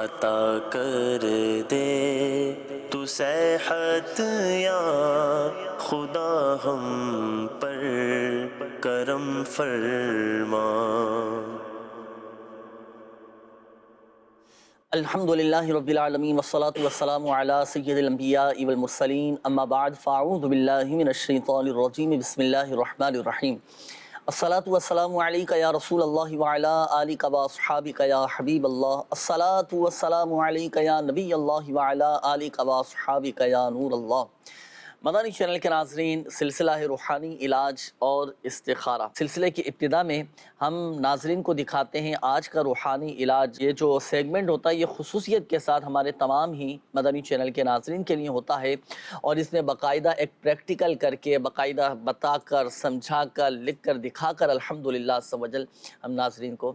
عطا کر دے تو صحت یا خدا ہم پر کرم فرما۔ الحمدللہ رب العالمین والصلاة والسلام علی سید الانبیاء والمرسلین، اما بعد فاعوذ باللہ من الشیطان الرجیم، بسم اللہ الرحمن الرحیم۔ الصلاة والسلام علیک یا رسول اللہ وعلی آلک واصحابک یا حبیب اللہ، الصلاة والسلام علیک یا نبی اللہ وعلی آلک واصحابک یا نور اللہ۔ مدنی چینل کے ناظرین، سلسلہ روحانی علاج اور استخارہ سلسلے کی ابتدا میں ہم ناظرین کو دکھاتے ہیں آج کا روحانی علاج۔ یہ جو سیگمنٹ ہوتا ہے یہ خصوصیت کے ساتھ ہمارے تمام ہی مدنی چینل کے ناظرین کے لیے ہوتا ہے، اور اس میں باقاعدہ ایک پریکٹیکل کر کے، باقاعدہ بتا کر، سمجھا کر، لکھ کر، دکھا کر الحمدللہ عز و جل ہم ناظرین کو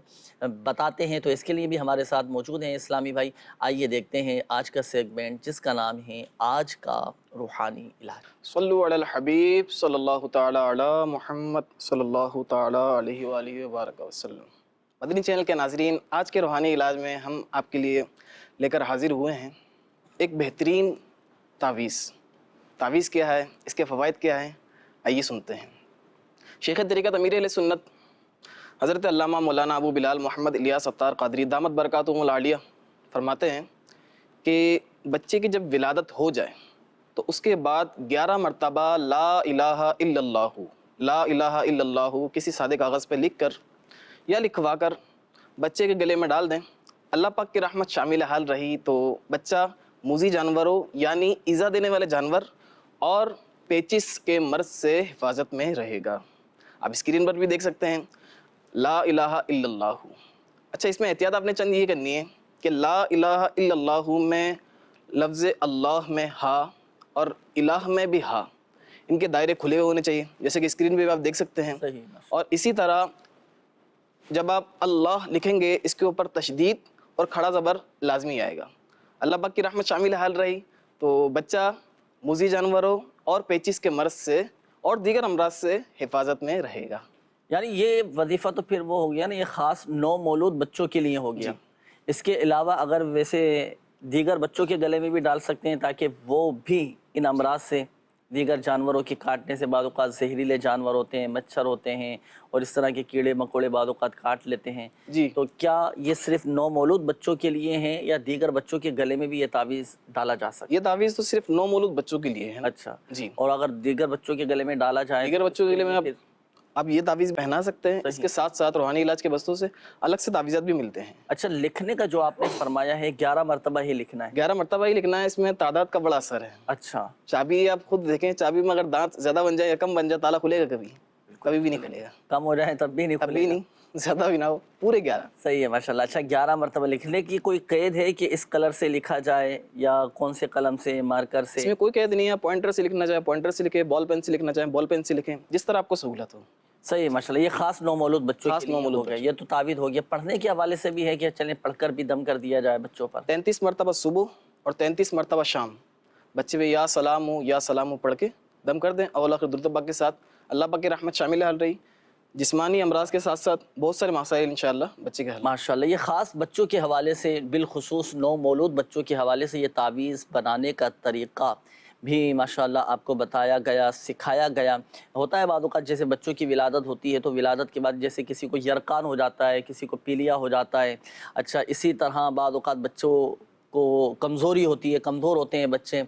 بتاتے ہیں۔ تو اس کے لیے بھی ہمارے ساتھ موجود ہیں اسلامی بھائی۔ آئیے دیکھتے ہیں آج کا سیگمنٹ جس کا نام ہے آج کا روحانی علاج۔ صلو علی الحبیب صلی اللہ تعالی علی محمد صلی اللہ تعالی علیہ وآلہ وبارک وسلم۔ مدنی چینل کے ناظرین، آج کے روحانی علاج میں ہم آپ کے لیے لے کر حاضر ہوئے ہیں ایک بہترین تعویذ۔ تعویذ کیا ہے، اس کے فوائد کیا ہیں، آئیے سنتے ہیں۔ شیخ طریقت امیر اہل سنت حضرت علامہ مولانا ابو بلال محمد الیاس ستار قادری دامت برکاتہم العالیہ فرماتے ہیں کہ بچے کی جب ولادت ہو جائے تو اس کے بعد 11 مرتبہ لا الہ الا اللہ، لا الہ الا اللہ کسی سادے کاغذ پہ لکھ کر یا لکھوا کر بچے کے گلے میں ڈال دیں۔ اللہ پاک کی رحمت شامل حال رہی تو بچہ موذی جانوروں یعنی ایذا دینے والے جانور اور پیچس کے مرض سے حفاظت میں رہے گا۔ آپ اسکرین پر بھی دیکھ سکتے ہیں لا الہ الا اللہ۔ اچھا، اس میں احتیاط آپ نے چند یہ کرنی ہے کہ لا الہ الا اللہ میں لفظ اللہ میں ہا اور الہ میں بھی ہا، ان کے دائرے کھلے ہوئے ہونے چاہیے، جیسے کہ اسکرین پہ بھی آپ دیکھ سکتے ہیں۔ اور اسی طرح جب آپ اللہ لکھیں گے اس کے اوپر تشدید اور کھڑا زبر لازمی آئے گا۔ اللہ پاک کی رحمت شامل حال رہی تو بچہ موذی جانوروں اور پیچس کے مرض سے اور دیگر امراض سے حفاظت میں رہے گا۔ یعنی یہ وظیفہ تو پھر وہ ہو گیا نا، یہ خاص نو مولود بچوں کے لیے ہو گیا۔ اس کے علاوہ اگر ویسے دیگر بچوں کے گلے میں بھی ڈال سکتے ہیں تاکہ وہ بھی ان امراض سے، دیگر جانوروں کے کاٹنے سے، بعض اوقات زہریلے جانور ہوتے ہیں، مچھر ہوتے ہیں اور اس طرح کے کیڑے مکوڑے بعض اوقات کاٹ لیتے ہیں، تو کیا یہ صرف نو مولود بچوں کے لیے ہیں یا دیگر بچوں کے گلے میں بھی یہ تعویذ ڈالا جا سکتا ہے؟ یہ تعویذ تو صرف نو مولود بچوں کے لیے ہے۔ اچھا جی، اور اگر دیگر بچوں کے گلے میں ڈالا جائے، دیگر بچوں کے گلے میں آپ یہ تعویذ پہنا سکتے ہیں۔ اس کے ساتھ ساتھ روحانی علاج کے بستوں سے الگ سے تعویذات بھی ملتے ہیں۔ اچھا، لکھنے کا جو آپ نے فرمایا ہے 11 مرتبہ ہی لکھنا ہے؟ 11 مرتبہ ہی لکھنا ہے، اس میں تعداد کا بڑا اثر ہے۔ اچھا، چابی آپ خود دیکھیں، چابی میں اگر دانت زیادہ بن جائے یا کم بن جائے تالا کھلے گا کبھی بھی نہیں کھلے گا۔ کم ہو جائے تب بھی نہیں کھلے گا، زیادہ بھی نہ ہو، پورے 11۔ صحیح ہے، ماشاءاللہ۔ اچھا، 11 مرتبہ لکھنے کی کوئی قید ہے کہ اس کلر سے لکھا جائے یا کون سے قلم سے، مارکر سے؟ اس میں کوئی قید نہیں ہے، پوائنٹر سے لکھنا چاہے پوائنٹر سے لکھیں، بال پین سے لکھنا چاہیں بال پین سے لکھیں، جس طرح آپ کو سہولت ہو۔ صحیح ہے، ماشاءاللہ۔ یہ خاص نو مولود بچوں کے لیے ہو گیا، یہ تو تعویذ ہو گیا۔ پڑھنے کے حوالے سے بھی ہے کہ چلیں پڑھ کر بھی دم کر دیا جائے بچوں پر؟ 33 مرتبہ صبح اور 33 مرتبہ شام بچے میں یا سلام ہو یا سلام ہو پڑھ کے دم کر دیں، اول آخر درود پاک کے ساتھ۔ اللہ پاک کی رحمت شامل حال رہی، جسمانی امراض کے ساتھ ساتھ بہت سارے مسائل انشاءاللہ بچے کے حل۔ ماشاءاللہ، یہ خاص بچوں کے حوالے سے، بالخصوص نو مولود بچوں کے حوالے سے یہ تعویذ بنانے کا طریقہ بھی ماشاءاللہ آپ کو بتایا گیا، سکھایا گیا۔ ہوتا ہے بعض اوقات جیسے بچوں کی ولادت ہوتی ہے تو ولادت کے بعد جیسے کسی کو یرقان ہو جاتا ہے، کسی کو پیلیا ہو جاتا ہے۔ اچھا، اسی طرح بعض اوقات بچوں کو کمزوری ہوتی ہے، کمزور ہوتے ہیں بچے،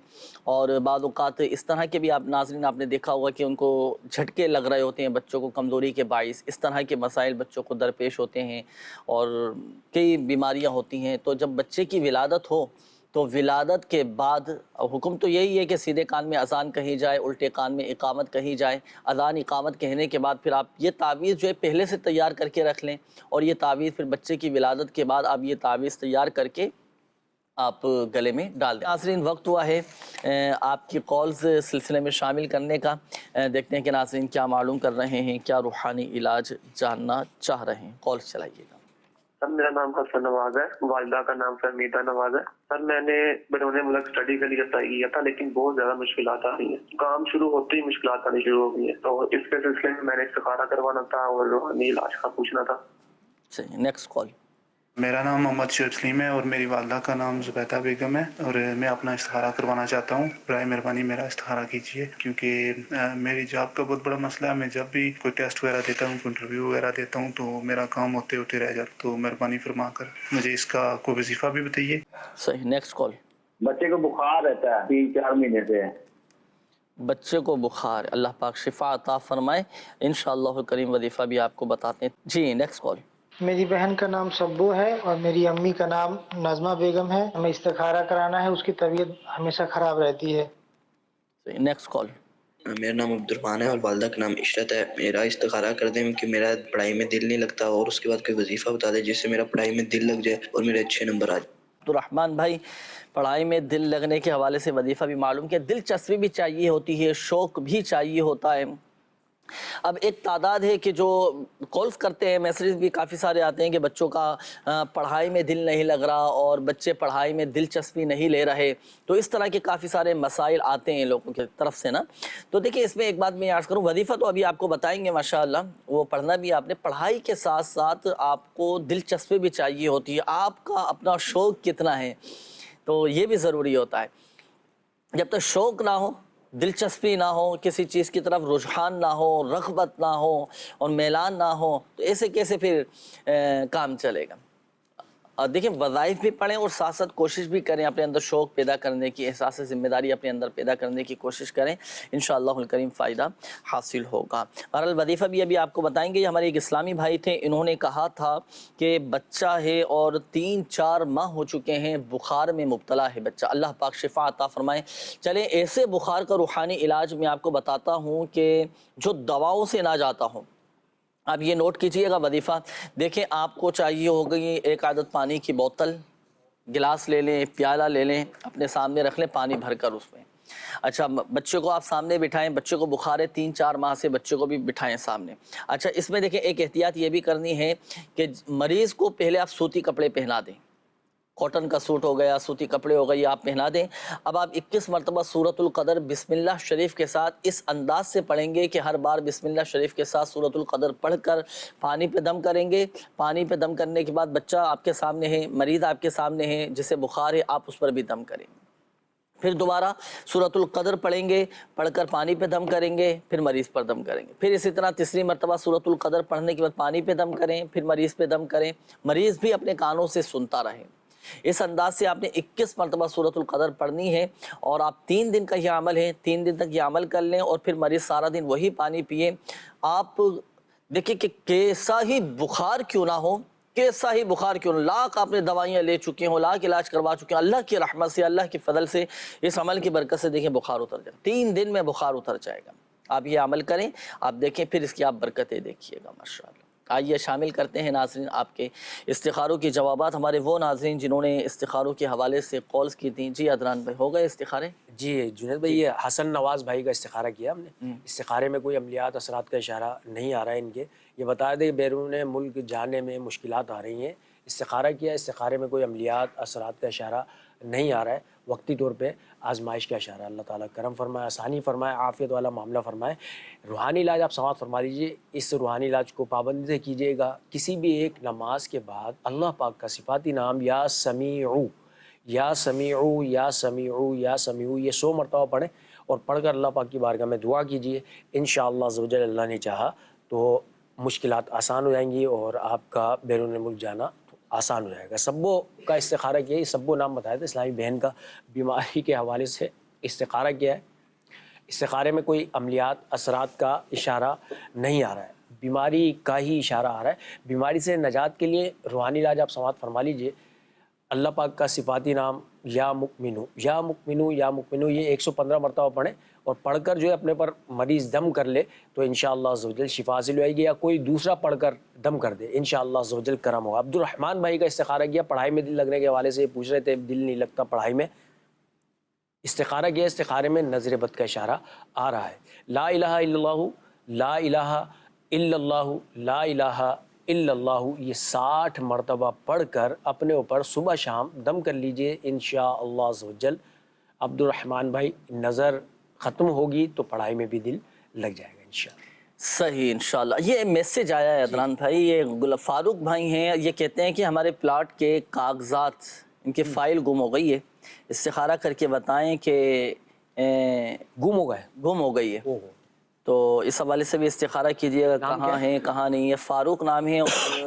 اور بعض اوقات اس طرح کے بھی آپ ناظرین آپ نے دیکھا ہوگا کہ ان کو جھٹکے لگ رہے ہوتے ہیں بچوں کو کمزوری کے باعث، اس طرح کے مسائل بچوں کو درپیش ہوتے ہیں اور کئی بیماریاں ہوتی ہیں۔ تو جب بچے کی ولادت ہو تو ولادت کے بعد حکم تو یہی ہے کہ سیدھے کان میں اذان کہی جائے، الٹے کان میں اقامت کہی جائے۔ اذان اقامت کہنے کے بعد پھر آپ یہ تعویذ جو ہے پہلے سے تیار کر کے رکھ لیں، اور یہ تعویذ پھر بچے کی ولادت کے بعد آپ یہ تعویذ تیار کر کے آپ گلے میں ڈال دیں۔ ناظرین، وقت ہوا ہے آپ کی کالز سلسلے میں شامل کرنے کا۔ دیکھتے ہیں کہ ناظرین کیا معلوم کر رہے ہیں، کیا روحانی علاج جاننا چاہ رہے ہیں۔ کالز چلائیے گا۔ سر، میرا نام حسن نواز ہے، والدہ کا نام فہمیدہ نواز ہے۔ سر، میں نے بیرون ملک اسٹڈی کے لیے اپلائی کیا تھا لیکن بہت زیادہ مشکلات آ رہی ہیں، کام شروع ہوتے ہی مشکلات آنی شروع ہو گئی ہیں، تو اس کے سلسلے میں نے استخارہ کروانا تھا اور روحانی علاج کا پوچھنا تھا۔ صحیح، نیکسٹ کال۔ میرا نام محمد شعیب سلیم ہے اور میری والدہ کا نام زبیدہ بیگم ہے، اور میں اپنا استخارہ کروانا چاہتا ہوں۔ برائے مہربانی میرا استخارہ کیجیے، کیونکہ میری جاب کا بہت بڑا مسئلہ ہے۔ میں جب بھی کوئی ٹیسٹ وغیرہ دیتا ہوں، کوئی انٹرویو وغیرہ دیتا ہوں، تو میرا کام ہوتے ہوتے رہ جاتا، تو مہربانی فرما کر مجھے اس کا کوئی وظیفہ بھی بتائیے۔ صحیح، نیکسٹ کال۔ بچے کو بخار رہتا ہے 3-4 مہینے سے۔ بچے کو بخار، اللہ پاک شفا عطا فرمائے، انشاءاللہ کریم وظیفہ بھی آپ کو بتاتے ہیں۔ جی نیکسٹ کال۔ میری بہن کا نام سبو ہے اور میری امی کا نام نظمہ بیگم ہے۔ ہمیں استخارہ کرانا ہے، اس کی طبیعت ہمیشہ خراب رہتی ہے۔ Next call. میرا نام عبد الرحمن ہے اور والدہ کا نام عشرت ہے۔ میرا استخارہ کر دیں کہ میرا پڑھائی میں دل نہیں لگتا، اور اس کے بعد کوئی وظیفہ بتا دیں جس سے میرا پڑھائی میں دل لگ جائے اور میرے اچھے نمبر آ جائے۔ عبد الرحمن بھائی، پڑھائی میں دل لگنے کے حوالے سے وظیفہ بھی معلوم کیا، دلچسپی بھی چاہیے ہوتی ہے، شوق بھی چاہیے ہوتا ہے۔ اب ایک تعداد ہے کہ جو کالز کرتے ہیں، میسیجز بھی کافی سارے آتے ہیں کہ بچوں کا پڑھائی میں دل نہیں لگ رہا اور بچے پڑھائی میں دلچسپی نہیں لے رہے، تو اس طرح کے کافی سارے مسائل آتے ہیں لوگوں کی طرف سے نا۔ تو دیکھیں اس میں ایک بات میں عرض کروں، وظیفہ تو ابھی آپ کو بتائیں گے ماشاءاللہ، وہ پڑھنا بھی آپ نے، پڑھائی کے ساتھ ساتھ آپ کو دلچسپی بھی چاہیے ہوتی ہے، آپ کا اپنا شوق کتنا ہے تو یہ بھی ضروری ہوتا ہے۔ جب تک شوق نہ ہو، دلچسپی نہ ہو، کسی چیز کی طرف رجحان نہ ہو، رغبت نہ ہو اور میلان نہ ہو، تو ایسے کیسے پھر کام چلے گا۔ اور دیکھیں وظائف بھی پڑھیں اور ساتھ ساتھ کوشش بھی کریں، اپنے اندر شوق پیدا کرنے کی، احساس ذمہ داری اپنے اندر پیدا کرنے کی کوشش کریں، انشاءاللہ الکریم فائدہ حاصل ہوگا۔ بہرحال وظیفہ بھی ابھی آپ کو بتائیں گے۔ یہ ہمارے ایک اسلامی بھائی تھے، انہوں نے کہا تھا کہ بچہ ہے اور 3-4 ماہ ہو چکے ہیں، بخار میں مبتلا ہے بچہ، اللہ پاک شفا عطا فرمائے۔ چلیں ایسے بخار کا روحانی علاج میں آپ کو بتاتا ہوں کہ جو دواؤں سے نہ جاتا ہوں، آپ یہ نوٹ کیجئے گا وظیفہ۔ دیکھیں آپ کو چاہیے ہوگی ایک عدد پانی کی بوتل، گلاس لے لیں، پیالہ لے لیں، اپنے سامنے رکھ لیں، پانی بھر کر اس میں۔ اچھا بچے کو آپ سامنے بٹھائیں، بچے کو بخار ہے 3-4 ماہ سے، بچے کو بھی بٹھائیں سامنے۔ اچھا اس میں دیکھیں ایک احتیاط یہ بھی کرنی ہے کہ مریض کو پہلے آپ سوتی کپڑے پہنا دیں، کاٹن کا سوٹ ہو گیا، سوتی کپڑے ہو گئی، آپ پہنا دیں۔ اب آپ 21 مرتبہ سورۃ القدر بسم اللہ شریف کے ساتھ اس انداز سے پڑھیں گے کہ ہر بار بسم اللہ شریف کے ساتھ سورۃ القدر پڑھ کر پانی پہ دم کریں گے۔ پانی پہ دم کرنے کے بعد بچہ آپ کے سامنے ہے، مریض آپ کے سامنے ہے جسے بخار ہے، آپ اس پر بھی دم کریں گے۔ پھر دوبارہ سورۃ القدر پڑھیں گے، پڑھ کر پانی پہ دم کریں گے، پھر مریض پر دم کریں گے۔ پھر اسی طرح تیسری مرتبہ سورۃ القدر پڑھنے کے بعد پانی پہ دم کریں، پھر مریض پہ دم کریں، مریض بھی اپنے کانوں سے سنتا رہے۔ اس انداز سے آپ نے 21 مرتبہ سورۃ القدر پڑھنی ہے، اور آپ 3 دن کا یہ عمل ہے، 3 دن تک یہ عمل کر لیں، اور پھر مریض سارا دن وہی پانی پیے۔ آپ دیکھیں کہ کیسا ہی بخار کیوں نہ ہو، کیسا ہی بخار کیوں نہ، لاکھ آپ نے دوائیاں لے چکے ہوں، لاکھ علاج کروا چکے ہیں، اللہ کی رحمت سے، اللہ کی فضل سے، اس عمل کی برکت سے دیکھیں بخار اتر جائے، 3 دن میں بخار اتر جائے گا۔ آپ یہ عمل کریں، آپ دیکھیں، پھر اس کی آپ برکتیں دیکھیے گا ماشاءاللہ۔ آئیے شامل کرتے ہیں ناظرین آپ کے استخاروں کی جوابات، ہمارے وہ ناظرین جنہوں نے استخاروں کے حوالے سے کالز کی تھیں۔ جی عدنان بھائی، ہو گئے استخارے؟ جی جنید بھائی، یہ حسن نواز بھائی کا استخارہ کیا ہم نے۔ استخارے میں کوئی عملیات اثرات کا اشارہ نہیں آ رہا ہے ان کے، یہ بتا دیں کہ بیرون ملک جانے میں مشکلات آ رہی ہیں۔ استخارہ کیا، استخارے میں کوئی عملیات اثرات کا اشارہ نہیں آ رہا ہے، وقتی طور پہ آزمائش کا اشارہ۔ اللہ تعالیٰ کرم فرمائے، آسانی فرمائے، عافیت والا معاملہ فرمائے۔ روحانی علاج آپ سماعت فرما دیجیے، اس روحانی علاج کو پابندی سے کیجیے گا۔ کسی بھی ایک نماز کے بعد اللہ پاک کا صفاتی نام یا سمیعو، یا سمیعو، یا سمیعو، یا سمیعو، یہ 100 مرتبہ پڑھیں، اور پڑھ کر اللہ پاک کی بارگاہ میں دعا کیجیے۔ انشاءاللہ عز و جل اللہ نے چاہا تو مشکلات آسان ہو جائیں گی اور آپ کا بیرون ملک جانا آسان ہو جائے گا۔ سبو کا استخارہ کیا ہے، سبو نام بتایا تھا، اسلامی بہن کا بیماری کے حوالے سے استخارہ کیا ہے۔ استخارے میں کوئی عملیات اثرات کا اشارہ نہیں آ رہا ہے، بیماری کا ہی اشارہ آ رہا ہے۔ بیماری سے نجات کے لیے روحانی علاج آپ سماعت فرما لیجئے۔ اللہ پاک کا صفاتی نام یا مؤمنو، یا مؤمنو، یا مؤمنو، یہ 115 مرتبہ پڑھیں، اور پڑھ کر جو ہے اپنے پر مریض دم کر لے تو انشاءاللہ عز و جل شفا حاصل ہو جائے گی، یا کوئی دوسرا پڑھ کر دم کر دے، انشاءاللہ عز و جل کرم ہوگا۔ عبد الرحمن بھائی کا استخارہ کیا، پڑھائی میں دل لگنے کے حوالے سے پوچھ رہے تھے، دل نہیں لگتا پڑھائی میں۔ استخارہ کیا، استخارے میں نظر بد کا اشارہ آ رہا ہے۔ لا الہ الا اللہ، لا الہ الا اللہ، لا الہ الا اللہ، یہ 60 مرتبہ پڑھ کر اپنے اوپر صبح شام دم کر لیجئے، انشاءاللہ عز و جل عبد الرحمن بھائی نظر ختم ہوگی تو پڑھائی میں بھی دل لگ جائے گا انشاءاللہ۔ صحیح انشاءاللہ. یہ میسج آیا ہے عدنان بھائی، یہ فاروق بھائی ہیں، یہ کہتے ہیں کہ ہمارے پلاٹ کے کاغذات، ان کی فائل گم ہو گئی ہے، استخارہ کر کے بتائیں کہ گم ہو گئے. گم ہو گئی ہے. تو اس حوالے سے بھی استخارہ کیجیے گا کہاں ہیں کہاں نہیں ہے. فاروق نام ہے،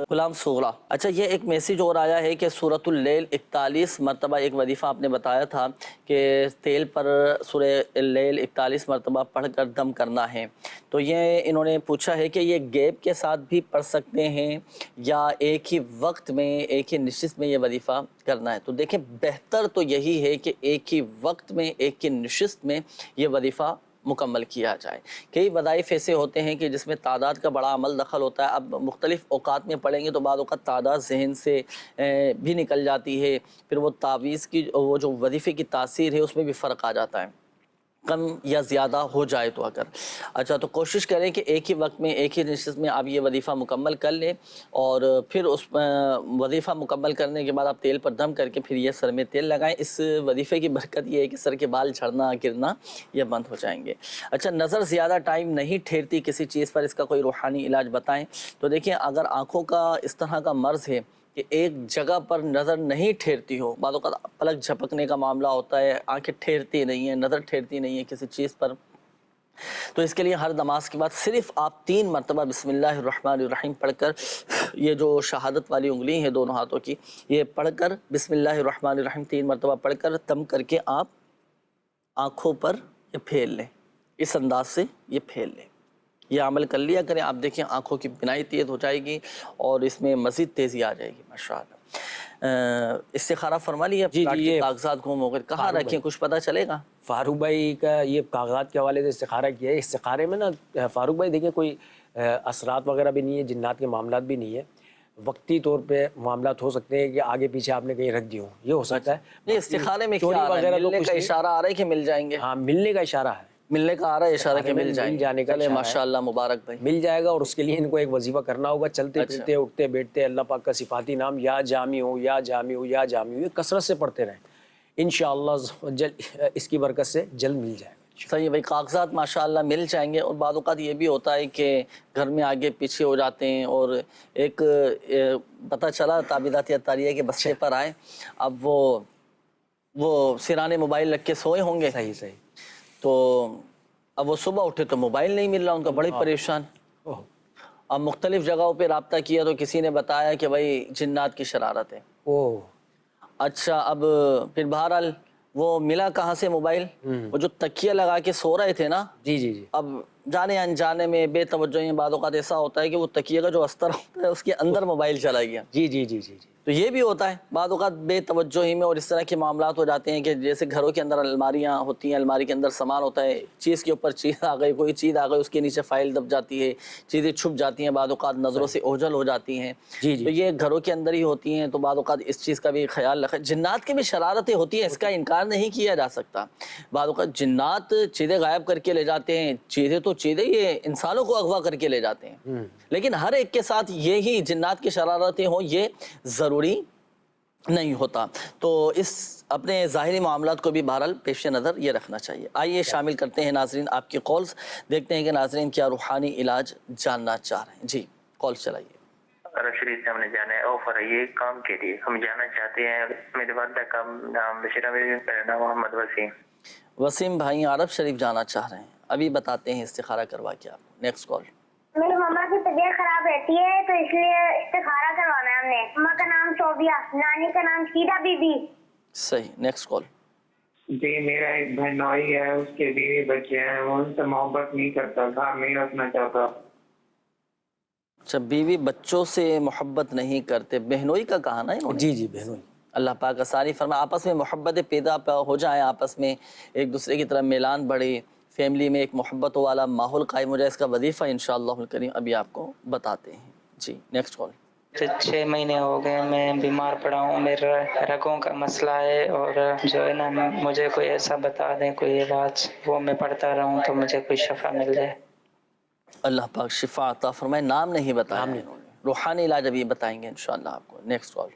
غلام صغرا. اچھا یہ ایک میسیج اور آیا ہے کہ سورۃ اللیل 41 مرتبہ، ایک وظیفہ آپ نے بتایا تھا کہ تیل پر سورہ اللیل 41 مرتبہ پڑھ کر دم کرنا ہے. تو یہ انہوں نے پوچھا ہے کہ یہ گیپ کے ساتھ بھی پڑھ سکتے ہیں یا ایک ہی وقت میں ایک ہی نشست میں یہ وظیفہ کرنا ہے. تو دیکھیں بہتر تو یہی ہے کہ ایک ہی وقت میں ایک ہی نشست میں یہ وظیفہ مکمل کیا جائے. کئی وظائف ایسے ہوتے ہیں کہ جس میں تعداد کا بڑا عمل دخل ہوتا ہے. اب مختلف اوقات میں پڑھیں گے تو بعض اوقات تعداد ذہن سے بھی نکل جاتی ہے، پھر وہ تعویذ کی وہ جو وظیفے کی تاثیر ہے اس میں بھی فرق آ جاتا ہے، کم یا زیادہ ہو جائے تو اگر. اچھا تو کوشش کریں کہ ایک ہی وقت میں ایک ہی نشست میں آپ یہ وظیفہ مکمل کر لیں، اور پھر اس وظیفہ مکمل کرنے کے بعد آپ تیل پر دم کر کے پھر یہ سر میں تیل لگائیں. اس وظیفے کی برکت یہ ہے کہ سر کے بال جھڑنا گرنا یہ بند ہو جائیں گے. اچھا نظر زیادہ ٹائم نہیں ٹھہرتی کسی چیز پر، اس کا کوئی روحانی علاج بتائیں. تو دیکھیں اگر آنکھوں کا اس طرح کا مرض ہے کہ ایک جگہ پر نظر نہیں ٹھہرتی ہو، بعض اوقات پلک جھپکنے کا معاملہ ہوتا ہے، آنکھیں ٹھہرتی نہیں ہیں، نظر ٹھہرتی نہیں ہے کسی چیز پر، تو اس کے لیے ہر نماز کے بعد صرف آپ 3 مرتبہ بسم اللہ الرحمن الرحیم پڑھ کر، یہ جو شہادت والی انگلی ہیں دونوں ہاتھوں کی، یہ پڑھ کر بسم اللہ الرحمن الرحیم 3 مرتبہ پڑھ کر دم کر کے آپ آنکھوں پر یہ پھیل لیں. اس انداز سے یہ پھیل لیں. یہ عمل کر لیا کریں، آپ دیکھیں آنکھوں کی بینائی تیز ہو جائے گی اور اس میں مزید تیزی آ جائے گی ماشاءاللہ. استخارہ فرما لیا. جی یہ کاغذات گم ہو گئے، کہاں رکھیں کچھ پتہ چلے گا؟ فاروق بھائی کا یہ کاغذات کے حوالے سے استخارہ کیا ہے. استخارے میں نا فاروق بھائی دیکھیں کوئی اثرات وغیرہ بھی نہیں ہے، جنات کے معاملات بھی نہیں ہے، وقتی طور پہ معاملات ہو سکتے ہیں کہ آگے پیچھے آپ نے کہیں رکھ دی ہوں، یہ ہو سکتا ہے. نہیں استخارے میں چوری کیا وغیرہ تو ملنے کچھ کا نہیں. اشارہ آ رہا ہے کہ مل جائیں گے. ہاں ملنے کا اشارہ ہے، ملنے کا آ رہا ہے اشارہ کہ مل جائیں گے. جانے کا چلے ماشاءاللہ مبارک بھائی، مل جائے گا. اور اس کے لیے ان کو ایک وظیفہ کرنا ہوگا، چلتے پھرتے اٹھتے بیٹھتے اللہ پاک کا صفاتی نام یا جامی ہو یا جامی ہو یا جامی ہو، یہ کثرت سے پڑھتے رہیں، انشاءاللہ اس کی برکت سے جلد مل جائے گا. صحیح بھائی. کاغذات ماشاءاللہ مل جائیں گے. اور بعض اوقات یہ بھی ہوتا ہے کہ گھر میں آگے پیچھے ہو جاتے ہیں، اور ایک پتہ چلا تعبیرات اتاریہ کے بچے پر آئے، اب وہ سرانے موبائل رکھ کے سوئے ہوں گے. صحیح. تو اب وہ صبح اٹھے تو موبائل نہیں مل رہا، ان کا بڑی پریشان. اب مختلف جگہوں پہ رابطہ کیا تو کسی نے بتایا کہ بھائی جنات کی شرارت ہے. اچھا اب پھر بہرحال وہ ملا کہاں سے موبائل؟ وہ جو تکیہ لگا کے سو رہے تھے نا، جی. اب جانے انجانے میں بے توجہی بعض اوقات ایسا ہوتا ہے کہ وہ تکیے کا جو استر ہوتا ہے اس کے اندر موبائل چلا گیا. جی. تو یہ بھی ہوتا ہے بعض اوقات بے توجہی میں، اور اس طرح کے معاملات ہو جاتے ہیں کہ جیسے گھروں کے اندر الماریاں ہوتی ہیں، الماری کے اندر سامان ہوتا ہے، چیز کے اوپر چیز آ گئی، کوئی چیز آ گئی، اس کے نیچے فائل دب جاتی ہے، چیزیں چھپ جاتی ہیں، بعض اوقات نظروں سے اوجھل ہو جاتی ہیں. تو یہ گھروں کے اندر ہی ہوتی ہیں. تو بعض اوقات اس چیز کا بھی خیال رکھیں. جنات کی بھی شرارتیں ہوتی ہیں، اس کا انکار نہیں کیا جا سکتا. بعض اوقات جنات چیزیں غائب کر کے لے جاتے ہیں، چیزیں تو چیزیں یہ انسانوں کو اغوا کر کے لے جاتے ہیں، لیکن ہر ایک کے ساتھ یہی جنات کی شرارتیں ہوں یہ ضروری نہیں ہوتا. تو اس اپنے ظاہری معاملات کو بھی بہرحال پیش نظر یہ رکھنا چاہیے. آئیے شامل کرتے ہیں ناظرین آپ کی کالز، دیکھتے ہیں کہ ناظرین کیا روحانی علاج جاننا چاہ رہے ہیں. جی کال چلائیے. شریف سے ہم نے جانا ہے آفر ہے یہ کام کے لیے، ہم جانا چاہتے ہیں. میرے والدہ کا نام بشیرہ بیگم، میرا نام محمد وسیم. وسیم بھائی عرب شریف جانا چاہ رہے ہیں، ابھی بتاتے ہیں استخارہ کروا کے آپ. Next call. میری ماما کی طبیعت خراب رہتی ہے تو اس لیے استخارہ کروانا ہے ہم نے. ماما کا نام صوبیہ، نانی کا نام سیدہ بی بی. صحیح. Next call. جی میرا ایک بہنوئی ہے، اس کے بیوی بچے ہیں، وہ ان سے محبت نہیں کرتا، گھر نہیں رکھنا چاہتا. اچھا بیوی بچوں سے محبت نہیں کرتے، بہنوئی کا کہا نا انہوں نے؟ جی بہنوئی. اللہ پاک آسانی فرمائے، آپس میں محبت پیدا ہو جائیں، آپس میں ایک دوسرے کی طرف میلان بڑھے، فیملی میں ایک محبت والا ماحول قائم ہو جائے. اس کا وظیفہ انشاءاللہ الکریم ابھی آپ کو بتاتے ہیں. جی نیکسٹ کال. 6 مہینے ہو گئے میں بیمار پڑا ہوں، میرے رگوں کا مسئلہ ہے، اور جو ہے نا مجھے کوئی ایسا بتا دیں کوئی علاج، وہ میں پڑھتا رہوں تو مجھے کوئی شفا مل جائے. اللہ پاک شفا عطا فرمائے. نام نہیں بتایا، روحانی علاج ابھی بتائیں گے انشاءاللہ آپ کو. Next call.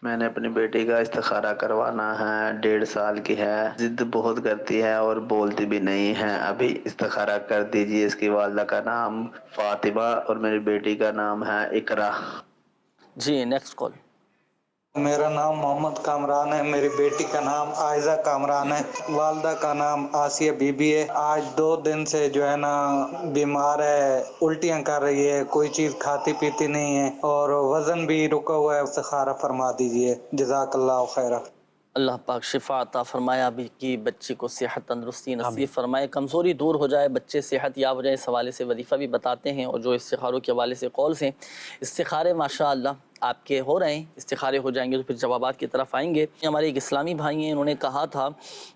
میں نے اپنی بیٹی کا استخارہ کروانا ہے، 1.5 سال کی ہے، ضد بہت کرتی ہے اور بولتی بھی نہیں ہے، ابھی استخارہ کر دیجیے۔ اس کی والدہ کا نام فاطمہ اور میری بیٹی کا نام ہے اقرا۔ جی نیکسٹ کال۔ میرا نام محمد کامران ہے، میری بیٹی کا نام عائزہ کامران ہے، والدہ کا نام آسیہ بی بی ہے۔ آج 2 دن سے جو ہے نا بیمار ہے، الٹیاں کر رہی ہے، کوئی چیز کھاتی پیتی نہیں ہے اور وزن بھی رکا ہوا ہے۔ استخارہ فرما دیجیے، جزاک اللہ خیرہ۔ اللہ پاک شفا عطا فرمائے، ابھی کی بچی کو صحت تندرستی نصیب فرمائے، کمزوری دور ہو جائے، بچے صحت یاب ہو جائے۔ اس حوالے سے وظیفہ بھی بتاتے ہیں اور جو استخاروں کے حوالے سے قولز ہیں، استخارے ماشاءاللہ آپ کے ہو رہے ہیں، استخارے ہو جائیں گے تو پھر جوابات کی طرف آئیں گے۔ ہمارے ایک اسلامی بھائی ہیں، انہوں نے کہا تھا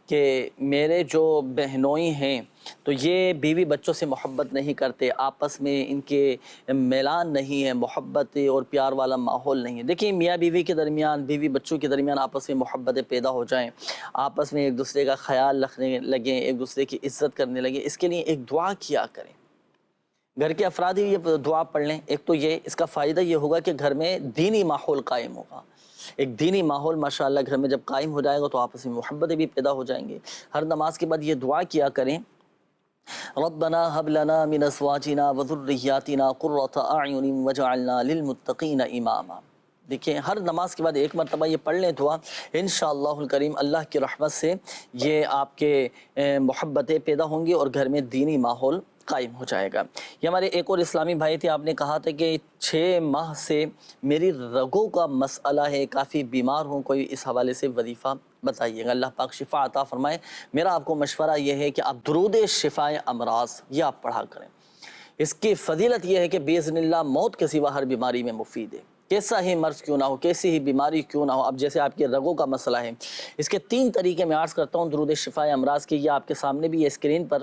کہ میرے جو بہنوئی ہیں تو یہ بیوی بچوں سے محبت نہیں کرتے، آپس میں ان کے میلان نہیں ہے، محبت اور پیار والا ماحول نہیں ہے۔ دیکھیں میاں بیوی کے درمیان، بیوی بچوں کے درمیان آپس میں محبتیں پیدا ہو جائیں، آپس میں ایک دوسرے کا خیال رکھنے لگیں، ایک دوسرے کی عزت کرنے لگیں، اس کے لیے ایک دعا کیا کریں۔ گھر کے افراد ہی یہ دعا پڑھ لیں۔ ایک تو یہ، اس کا فائدہ یہ ہوگا کہ گھر میں دینی ماحول قائم ہوگا۔ ایک دینی ماحول ماشاءاللہ گھر میں جب قائم ہو جائے گا تو آپس میں محبتیں بھی پیدا ہو جائیں گے۔ ہر نماز کے بعد یہ دعا کیا کریں، ربنا هب لنا من ازواجنا وذرياتنا قرة اعین واجعلنا للمتقین اماما۔ دیکھیں ہر نماز کے بعد ایک مرتبہ یہ پڑھ لیں دعا، انشاءاللہ الکریم اللہ کی رحمت سے یہ آپ کے محبتیں پیدا ہوں گی اور گھر میں دینی ماحول قائم ہو جائے گا۔ یہ ہمارے ایک اور اسلامی بھائی تھے، آپ نے کہا تھا کہ 6 ماہ سے میری رگوں کا مسئلہ ہے، کافی بیمار ہوں، کوئی اس حوالے سے وظیفہ بتائیے گا۔ اللہ پاک شفا عطا فرمائے۔ میرا آپ کو مشورہ یہ ہے کہ آپ درود شفاء امراض یہ آپ پڑھا کریں۔ اس کی فضیلت یہ ہے کہ باذن اللہ موت کے سوا ہر بیماری میں مفید ہے، کیسا ہی مرض کیوں نہ ہو، کیسی ہی بیماری کیوں نہ ہو۔ اب جیسے آپ کے رگوں کا مسئلہ ہے، اس کے 3 طریقے میں عرض کرتا ہوں درود شفاء امراض کے، یہ آپ کے سامنے بھی ہے اسکرین پر۔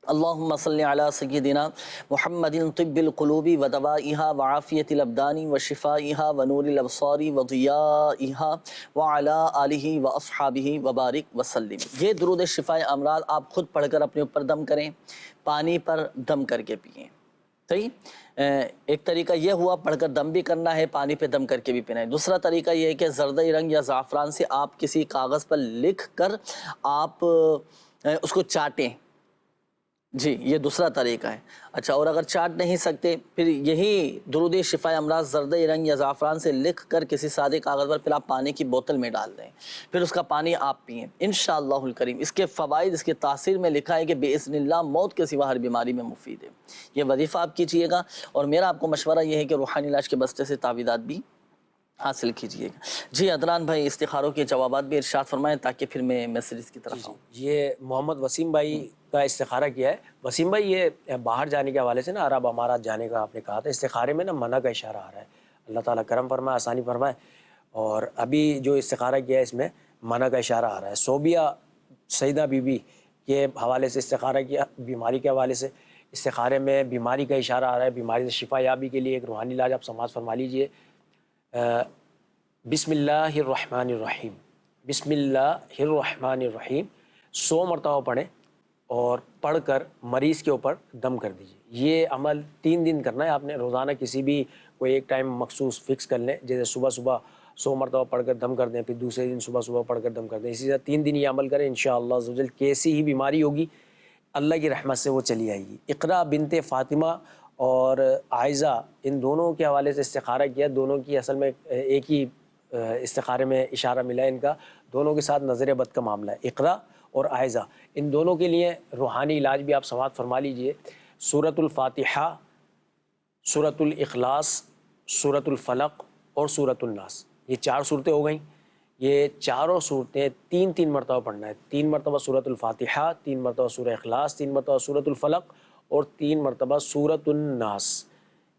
اللہم صلی علی سیدنا محمد طب القلوب ودوائها وعافیت الابدان وشفائها ونور الابصار وضیائها وعلی آلہ واصحابہ وبارک وسلم۔ یہ درود شفاء امراض آپ خود پڑھ کر اپنے اوپر دم کریں، پانی پر دم کر کے پئیں۔ صحیح، ایک طریقہ یہ ہوا پڑھ کر دم بھی کرنا ہے، پانی پہ دم کر کے بھی پینا ہے۔ دوسرا طریقہ یہ ہے کہ زردئی رنگ یا زعفران سے آپ کسی کاغذ پر لکھ کر آپ اس کو چاٹیں، جی یہ دوسرا طریقہ ہے۔ اچھا، اور اگر چاٹ نہیں سکتے پھر یہی درود شفاء امراض زردئی رنگ یا زعفران سے لکھ کر کسی سادے کاغذ پر پھر آپ پانی کی بوتل میں ڈال دیں، پھر اس کا پانی آپ پئیں انشاءاللہ الکریم۔ اس کے فوائد، اس کے تاثیر میں لکھا ہے کہ باذن اللہ موت کے سوا ہر بیماری میں مفید ہے۔ یہ وظیفہ آپ کیجئے گا، اور میرا آپ کو مشورہ یہ ہے کہ روحانی علاج کے بستے سے تعویذات بھی حاصل کیجئے گا۔ جی عدنان بھائی استخاروں کے جوابات بھی ارشاد فرمائیں تاکہ پھر میں میسیجز کی طرف آؤں۔ یہ محمد وسیم بھائی کا استخارہ کیا ہے۔ وسیم بھائی یہ باہر جانے کے حوالے سے نا عرب امارات جانے کا آپ نے کہا تھا، استخارے میں نا منع کا اشارہ آ رہا ہے، اللہ تعالیٰ کرم فرمائے، آسانی فرمائے۔ اور ابھی جو استخارہ کیا ہے اس میں منع کا اشارہ آ رہا ہے۔ صوبیہ سیدہ بی بی کے حوالے سے استخارہ کیا، بیماری کے حوالے سے استخارے میں بیماری کا اشارہ آ رہا ہے، بیماری سے شفا یابی کے لیے ایک روحانی علاج آپ سماعت فرما لیجئے۔ بسم اللہ الرحمن الرحیم، بسم اللہ الرحمن الرحیم 100 مرتبہ پڑھیں اور پڑھ کر مریض کے اوپر دم کر دیجیے۔ یہ عمل 3 دن کرنا ہے آپ نے، روزانہ کسی بھی کوئی ایک ٹائم مخصوص فکس کر لیں، جیسے صبح 100 مرتبہ پڑھ کر دم کر دیں، پھر دوسرے دن صبح پڑھ کر دم کر دیں، اسی طرح 3 دن یہ عمل کریں، انشاءاللہ عز و جل کیسی ہی بیماری ہوگی اللہ کی رحمت سے وہ چلی آئے گی۔ اقرا بنت فاطمہ اور عائزہ ان دونوں کے حوالے سے استخارہ کیا، دونوں کی اصل میں ایک ہی استخارے میں اشارہ ملا ہے ان کا، دونوں کے ساتھ نظر بد کا معاملہ ہے۔ اقرا اور عائزہ ان دونوں کے لیے روحانی علاج بھی آپ سماعت فرما لیجئے۔ سورۃ الفاتحہ، سورۃ الاخلاص، سورۃ الفلق اور سورۃ الناس، یہ 4 صورتیں ہو گئیں۔ یہ چاروں صورتیں 3 مرتبہ پڑھنا ہے، 3 مرتبہ سورۃ الفاتحہ، 3 مرتبہ سورہ اخلاص، 3 مرتبہ سورۃ الفلق اور 3 مرتبہ سورۃ الناس۔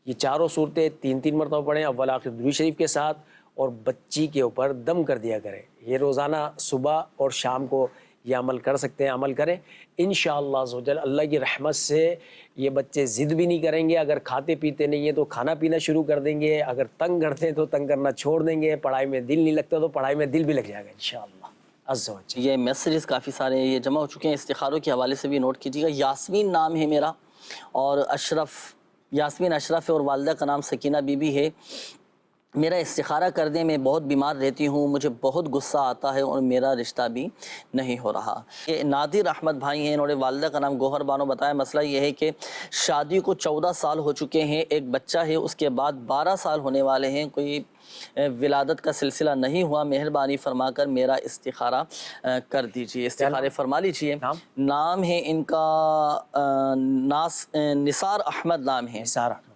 یہ چاروں صورتیں 3 مرتبہ پڑھیں اول آخر درود شریف کے ساتھ، اور بچی کے اوپر دم کر دیا کریں۔ یہ روزانہ صبح اور شام کو یہ عمل کر سکتے ہیں، عمل کریں انشاءاللہ عز و جل۔ اللہ کی رحمت سے یہ بچے ضد بھی نہیں کریں گے، اگر کھاتے پیتے نہیں ہیں تو کھانا پینا شروع کر دیں گے، اگر تنگ کرتے ہیں تو تنگ کرنا چھوڑ دیں گے، پڑھائی میں دل نہیں لگتا تو پڑھائی میں دل بھی لگ جائے گا انشاءاللہ عز و جل۔ یہ میسیجز کافی سارے یہ جمع ہو چکے ہیں، استخاروں کے حوالے سے بھی نوٹ کیجیے گا۔ یاسمین نام ہے میرا، اور یاسمین اشرف ہے، اور والدہ کا نام سکینہ بی بی ہے۔ میرا استخارہ کر دیں، میں بہت بیمار رہتی ہوں، مجھے بہت غصہ آتا ہے اور میرا رشتہ بھی نہیں ہو رہا۔ یہ نادر احمد بھائی ہیں، انہوں نے والدہ کا نام گوہر بانو بتایا۔ مسئلہ یہ ہے کہ شادی کو 14 سال ہو چکے ہیں، ایک بچہ ہے، اس کے بعد 12 سال ہونے والے ہیں، کوئی ولادت کا سلسلہ نہیں ہوا، مہربانی فرما کر میرا استخارہ کر دیجئے۔ استخارے فرما لیجئے۔ نام ہے ان کا نثار احمد نام ہے،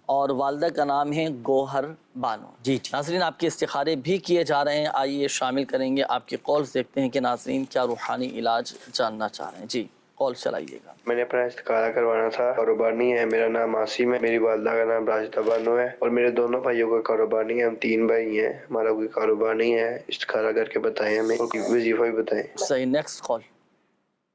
اور والدہ کا نام ہے گوہر بانو۔ جی ناظرین آپ کے استخارے بھی کیے جا رہے ہیں، آئیے شامل کریں گے آپ کی کالز، دیکھتے ہیں کہ ناظرین کیا روحانی علاج جاننا چاہ رہے ہیں۔ جی کال چلائیے گا۔ میں نے اپنا استخارہ کروانا تھا، کاروبار نہیں ہے، میرا نام عاصم ہے، میری والدہ کا نام راشدہ بانو ہے، اور میرے دونوں بھائیوں کا کاروبار نہیں ہے، ہم 3 بھائی ہیں، ہمارا کوئی کاروبار نہیں ہے، استخارہ کر کے بتائیں، ہمیں وظیفہ بھی بتائیں۔ صحیح، نیکسٹ کال۔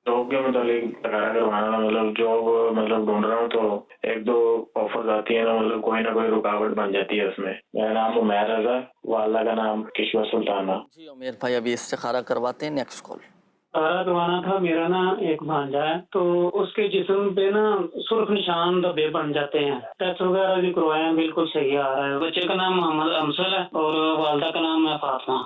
جاب کے متعلق استخارہ کروانا، مطلب جاب مطلب ڈھونڈ رہا ہوں، تو 1-2 آفرز آتی ہیں نا، مطلب کوئی نہ کوئی رکاوٹ بن جاتی ہے اس میں۔ میرا نام عمیر رضا، والدہ کا نام کشور سلطانہ۔ جی عمیر بھائی ابھی استخارہ کرواتے ہیں، نیکسٹ کال۔ استخارہ کروانا تھا، میرا نا ایک بھانجا ہے، تو اس کے جسم پہ نا سرخ نشان دبے بن جاتے ہیں، ٹیسٹ وغیرہ بھی کروائے ہیں، بالکل صحیح آ رہا ہے۔ بچے کا نام محمد امثل ہے اور والدہ کا نام ہے فاطمہ۔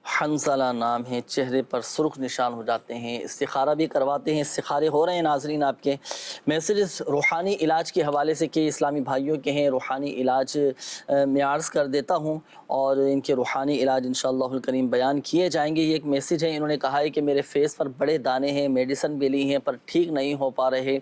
حنزلہ نام ہے، چہرے پر سرخ نشان ہو جاتے ہیں، استخارہ بھی کرواتے ہیں، استخارے ہو رہے ہیں۔ ناظرین آپ کے میسیجز روحانی علاج کے حوالے سے کہ اسلامی بھائیوں کے ہیں، روحانی علاج میں عرض کر دیتا ہوں، اور ان کے روحانی علاج انشاءاللہ الکریم بیان کیے جائیں گے۔ یہ ایک میسیج ہے، انہوں نے کہا ہے کہ میرے فیس پر بڑے دانے ہیں، میڈیسن بھی لی ہیں پر ٹھیک نہیں ہو پا رہے،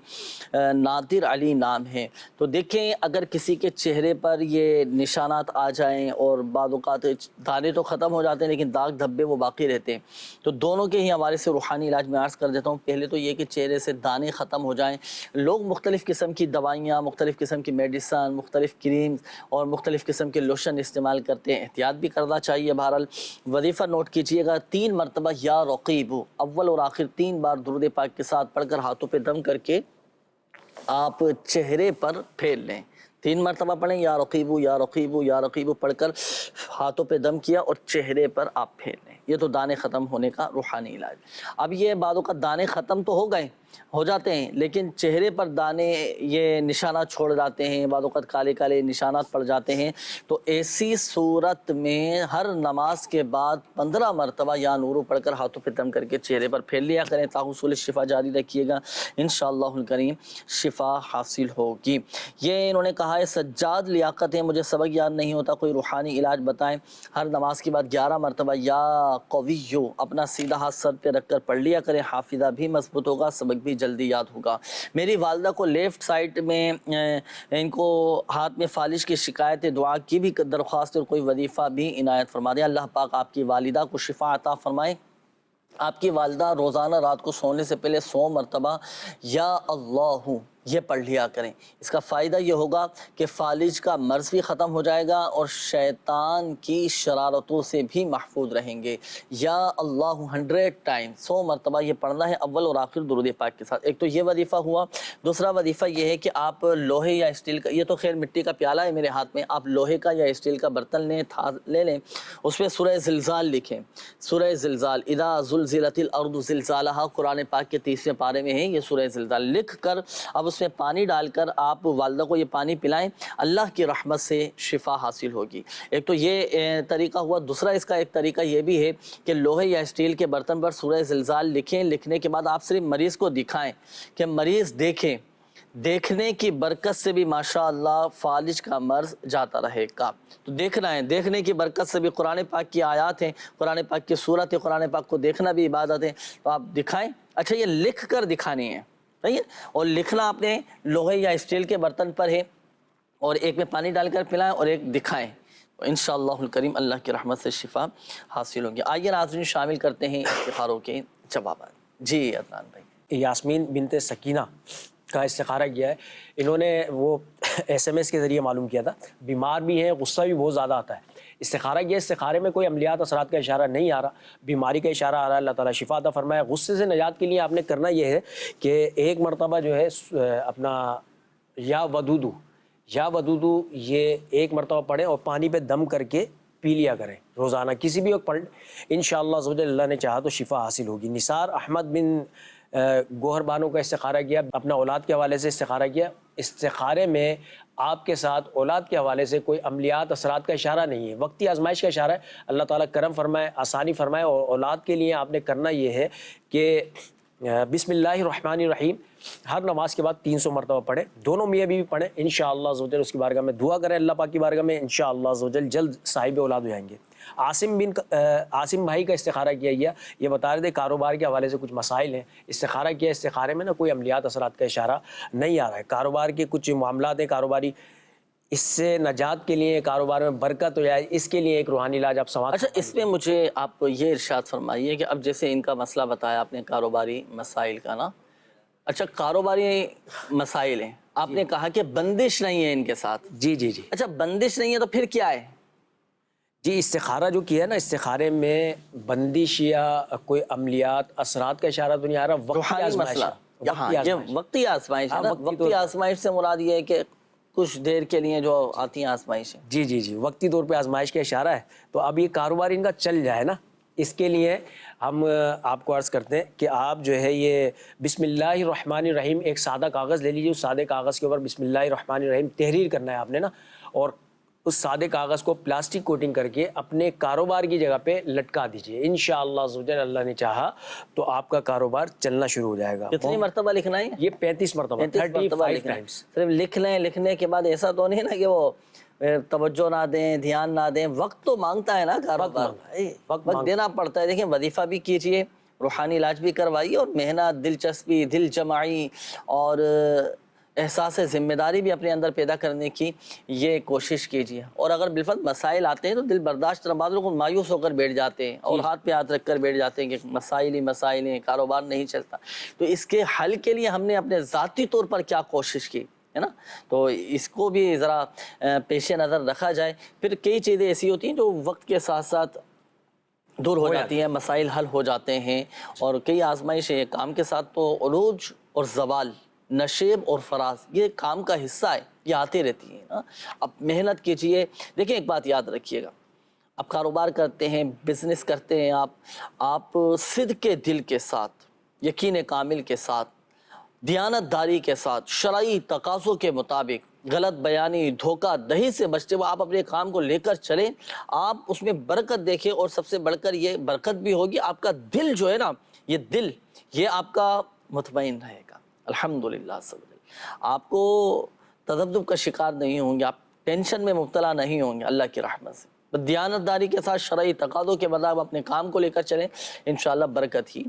نادر علی نام ہے۔ تو دیکھیں اگر کسی کے چہرے پر یہ نشانات آ جائیں، اور بعض اوقات دانے تو ختم ہو جاتے ہیں لیکن داغ دھبے وہ باقی رہتے ہیں، تو دونوں کے ہی حوالے سے روحانی علاج میں عرض کر دیتا ہوں۔ پہلے تو یہ کہ چہرے سے دانے ختم ہو جائیں، لوگ مختلف قسم کی دوائیاں، مختلف قسم کی میڈیسن، مختلف کریمز اور مختلف قسم کے لوشن استعمال کرتے ہیں، احتیاط بھی کرنا چاہیے۔ بہرحال وظیفہ نوٹ کیجئے گا، 3 مرتبہ یا رقیب، اول اور آخر 3 بار درود پاک کے ساتھ پڑھ کر ہاتھوں پہ دم کر کے آپ چہرے پر پھیل لیں۔ 3 مرتبہ پڑھیں، یا رقیبو یا رقیبو یا رقیبو پڑھ کر ہاتھوں پہ دم کیا اور چہرے پر آپ پھیل لیں۔ یہ تو دانے ختم ہونے کا روحانی علاج۔ اب یہ بعضوں کا دانے ختم تو ہو جاتے ہیں، لیکن چہرے پر دانے یہ نشانات چھوڑ جاتے ہیں، بعض اوقات کالے کالے نشانات پڑ جاتے ہیں، تو ایسی صورت میں ہر نماز کے بعد 15 مرتبہ یا نورو پڑھ کر ہاتھوں پہ دم کر کے چہرے پر پھیل لیا کریں، تاحصول شفا جاری رکھیے گا، انشاءاللہ الکریم شفا حاصل ہوگی۔ یہ انہوں نے کہا ہے سجاد لیاقت ہے، مجھے سبق یاد نہیں ہوتا، کوئی روحانی علاج بتائیں۔ ہر نماز کے بعد 11 مرتبہ یا قویو اپنا سیدھا ہاتھ سر پہ رکھ کر پڑھ لیا کریں، حافظہ بھی مضبوط ہوگا، سبق بھی جلدی یاد ہوگا۔ میری والدہ کو لیفٹ سائڈ میں ان کو ہاتھ میں فالش کی شکایت ہے، دعا کی بھی درخواست اور کوئی وظیفہ بھی عنایت فرما دیں۔ اللہ پاک آپ کی والدہ کو شفا عطا فرمائے۔ آپ کی والدہ روزانہ رات کو سونے سے پہلے 100 مرتبہ یا اللہ یہ پڑھ لیا کریں۔ اس کا فائدہ یہ ہوگا کہ فالج کا مرض بھی ختم ہو جائے گا اور شیطان کی شرارتوں سے بھی محفوظ رہیں گے۔ یا اللہ 100 ٹائم 100 مرتبہ یہ پڑھنا ہے اول اور آخر درود پاک کے ساتھ۔ ایک تو یہ وظیفہ ہوا، دوسرا وظیفہ یہ ہے کہ آپ لوہے یا اسٹیل کا، یہ تو خیر مٹی کا پیالہ ہے میرے ہاتھ میں، آپ لوہے کا یا اسٹیل کا برتن لے لیں، اس پہ سورہ زلزال لکھیں، سورہ زلزال، اذا زلزلت الارض زلزالہا، قرآن پاک کے 30ویں پارے میں ہے یہ سورہ زلزال، لکھ کر اب اس میں پانی ڈال کر آپ والدہ کو یہ پانی پلائیں، اللہ کی رحمت سے شفا حاصل ہوگی۔ ایک تو یہ طریقہ ہوا، دوسرا اس کا ایک طریقہ یہ بھی ہے کہ لوہے یا اسٹیل کے برتن پر سورہ زلزال لکھیں، لکھنے کے بعد آپ صرف مریض کو دکھائیں کہ مریض دیکھیں، دیکھنے کی برکت سے بھی ماشاءاللہ فالج کا مرض جاتا رہے گا۔ تو دیکھنا ہے، دیکھنے کی برکت سے بھی، قرآن پاک کی آیات ہیں، قرآن پاک کی صورت ہے، قرآن پاک کو دیکھنا بھی عبادت ہے، تو آپ دکھائیں۔ اچھا یہ لکھ کر دکھانی ہے، صحیح ہے، اور لکھنا آپ نے لوہے یا اسٹیل کے برتن پر ہے، اور ایک میں پانی ڈال کر پلائیں اور ایک دکھائیں، تو انشاءاللہ الکریم اللہ کی رحمت سے شفا حاصل ہوگی۔ آئیے ناظرین شامل کرتے ہیں استخاروں کے جوابات۔ جی عدنان بھائی۔ یاسمین بنت سکینہ کا استخارہ کیا ہے، انہوں نے وہ SMS کے ذریعے معلوم کیا تھا، بیمار بھی ہیں، غصہ بھی بہت زیادہ آتا ہے، استخارہ کیا، استخارے میں کوئی عملیات اثرات کا اشارہ نہیں آ رہا، بیماری کا اشارہ آ رہا ہے، اللہ تعالیٰ شفا عطا فرمائے۔ غصے سے نجات کے لیے آپ نے کرنا یہ ہے کہ ایک مرتبہ جو ہے اپنا یا ودودو یہ ایک مرتبہ پڑھیں اور پانی پہ دم کر کے پی لیا کریں روزانہ، کسی بھی وقت پڑھ، انشاءاللہ اللہ نے چاہا تو شفا حاصل ہوگی۔ نثار احمد بن گوہر بانو کا استخارہ کیا، اپنا اولاد کے حوالے سے استخارہ کیا. استخارے میں آپ کے ساتھ اولاد کے حوالے سے کوئی عملیات اثرات کا اشارہ نہیں ہے، وقتی آزمائش کا اشارہ ہے. اللہ تعالیٰ کرم فرمائے، آسانی فرمائے. اور اولاد کے لیے آپ نے کرنا یہ ہے کہ بسم اللہ الرحمن الرحیم ہر نماز کے بعد 300 مرتبہ پڑھیں. دونوں میاں بیوی پڑھیں. انشاءاللہ عزوجل اس کی بارگاہ میں دعا کریں، اللہ پاک کی بارگاہ میں انشاءاللہ عزوجل جلد صاحب اولاد ہو جائیں گے. عاصم بھائی کا استخارہ کیا گیا، یہ بتا رہے تھے کاروبار کے حوالے سے کچھ مسائل ہیں. استخارہ کیا، استخارے میں نا کوئی عملیات اثرات کا اشارہ نہیں آ رہا ہے. کاروبار کے کچھ معاملات ہیں کاروباری، اس سے نجات کے لیے، کاروبار میں برکت ہو جائے، اس کے لیے ایک روحانی علاج آپ سماعت. اچھا، اس میں مجھے آپ یہ ارشاد فرمائیے کہ اب جیسے ان کا مسئلہ بتایا آپ نے کاروباری مسائل کا نا، اچھا کاروباری مسائل ہیں، آپ نے کہا کہ بندش نہیں ہے ان کے ساتھ. جی جی جی. اچھا بندش نہیں ہے تو پھر کیا ہے؟ جی استخارہ جو کیا ہے نا، استخارے میں بندش یا کوئی عملیات اثرات کا اشارہ تو نہیں آ رہا. وقتی آزمائش، وقتی آزمائش ہے نا. وقتی آزمائش سے مراد یہ ہے کہ کچھ دیر کے لیے جو آتی ہیں آزمائشیں. جی جی جی، وقتی طور پہ آزمائش کا اشارہ ہے. تو اب یہ کاروبار ان کا چل جائے نا، اس کے لیے ہم آپ کو عرض کرتے ہیں کہ آپ جو ہے یہ بسم اللہ الرحمن الرحیم ایک سادہ کاغذ لے لیجیے. اس سادے کاغذ کے اوپر بسم اللہ الرحمن الرحیم تحریر کرنا ہے آپ نے نا، اور اس سادے کاغذ کو پلاسٹک کوٹنگ کر کے اپنے کاروبار کی جگہ پہ لٹکا دیجئے. انشاءاللہ عزوجل اللہ نے چاہا تو آپ کا کاروبار چلنا شروع ہو جائے گا. کتنی مرتبہ لکھنا ہے یہ 35 مرتبہ 35 ٹائمز. صرف لکھ لیں، لکھنے کے بعد ایسا تو نہیں نا کہ وہ توجہ نہ دیں، دھیان نہ دیں. وقت تو مانگتا ہے نا کاروبار، وقت دینا پڑتا ہے. دیکھیں وظیفہ بھی کیجئے، روحانی علاج بھی کروائیے، اور محنت، دلچسپی، دل جمعی اور احساس ذمہ داری بھی اپنے اندر پیدا کرنے کی یہ کوشش کیجیے. اور اگر بالفعل مسائل آتے ہیں تو دل برداشت کرنا. بعض لوگ مایوس ہو کر بیٹھ جاتے ہیں اور ہاتھ پہ ہاتھ رکھ کر بیٹھ جاتے ہیں کہ مسائل ہی مسائل ہیں، کاروبار نہیں چلتا. تو اس کے حل کے لیے ہم نے اپنے ذاتی طور پر کیا کوشش کی ہے نا، تو اس کو بھی ذرا پیش نظر رکھا جائے. پھر کئی چیزیں ایسی ہوتی ہیں جو وقت کے ساتھ ساتھ دور ہو جاتی ہیں، مسائل حل ہو جاتے ہیں. اور کئی آزمائشیں کام کے ساتھ تو عروج اور زوال، نشیب اور فراز یہ کام کا حصہ ہے، یہ آتے رہتی ہیں. اب محنت کیجئے. دیکھیں ایک بات یاد رکھیے گا، آپ کاروبار کرتے ہیں، بزنس کرتے ہیں، آپ صدق کے دل کے ساتھ، یقین کامل کے ساتھ، دیانت داری کے ساتھ، شرعی تقاضوں کے مطابق، غلط بیانی، دھوکہ دہی سے بچتے ہوئے آپ اپنے کام کو لے کر چلیں. آپ اس میں برکت دیکھیں، اور سب سے بڑھ کر یہ برکت بھی ہوگی، آپ کا دل جو ہے نا، یہ دل یہ آپ کا مطمئن رہے گا. الحمدللہ. آپ کو تذبذب کا شکار نہیں ہوں گے، آپ ٹینشن میں مبتلا نہیں ہوں گے اللہ کی رحمت سے. دیانت داری کے ساتھ شرعی تقاضوں کے مطابق اپنے کام کو لے کر چلیں، انشاءاللہ برکت ہی